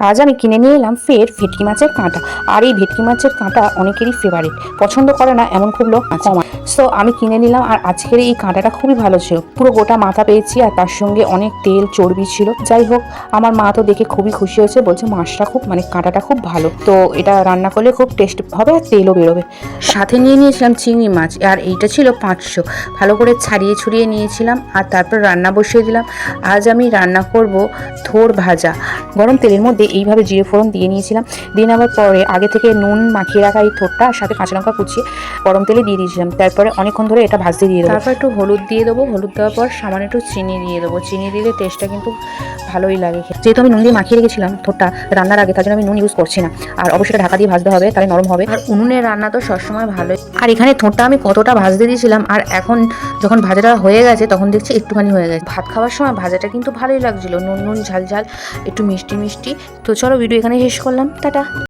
আজ আমি কিনে নিয়ে এলাম ফের ভেটকি মাছের কাঁটা। আর এই ভেটকি মাছের কাঁটা অনেকেরই ফেভারিট, পছন্দ করে না এমন খুব লোক কম। সো আমি কিনে নিলাম, আর আজকের এই কাঁটাটা খুবই ভালো ছিল, পুরো গোটা মাথা পেয়েছি আর তার সঙ্গে অনেক তেল চর্বি ছিল। যাই হোক, আমার মা তো দেখে খুবই খুশি হয়েছে, বলছে মাছটা খুব কাঁটাটা খুব ভালো, তো এটা রান্না করলে খুব টেস্ট হবে আর তেলও বেরোবে। সাথে নিয়ে নিয়েছিলাম চিংড়ি মাছ, আর এইটা ছিল 500। ভালো করে ছাড়িয়ে ছুড়িয়ে নিয়েছিলাম আর তারপর রান্না বসিয়ে দিলাম। আজ আমি রান্না করব থোড় ভাজা। গরম তেলের মধ্যে এইভাবে জিরে ফোড়ন দিয়ে নিয়েছিলাম, দিয়ে নেওয়ার পরে আগে থেকে নুন মাখিয়ে রাখা এই থোড়টা আর সাথে কাঁচা লঙ্কা কুচিয়ে গরম তেলে দিয়ে দিয়েছিলাম। তারপরে অনেকক্ষণ ধরে এটা ভাজতে দিয়ে দেবো। তারপর একটু হলুদ দিয়ে দেবো, হলুদ দেওয়ার পর সামান্য একটু চিনি দিয়ে দেবো। চিনি দিলে টেস্টটা কিন্তু ভালোই লাগে। যেহেতু আমি নুন দিয়ে মাখিয়ে রেখেছিলাম থোড়টা রান্নার আগে, তার জন্য আমি নুন ইউজ করছি না। আর অবশ্যই ঢাকা দিয়ে ভাজতে হবে, তাহলে নরম হবে। আর উনুনের রান্না তো সবসময় ভালোই। আর এখানে থোড়টা আমি কতটা ভাজতে দিয়েছিলাম, আর এখন যখন ভাজাটা হয়ে গেছে তখন দেখছি একটুখানি হয়ে গেছে। ভাত খাওয়ার সময় ভাজাটা কিন্তু ভালোই লাগছিল, নুন নুন ঝাল ঝাল, একটু মিষ্টি মিষ্টি। তো চলো ভিডিও এখানে শেষ করলাম, টাটা।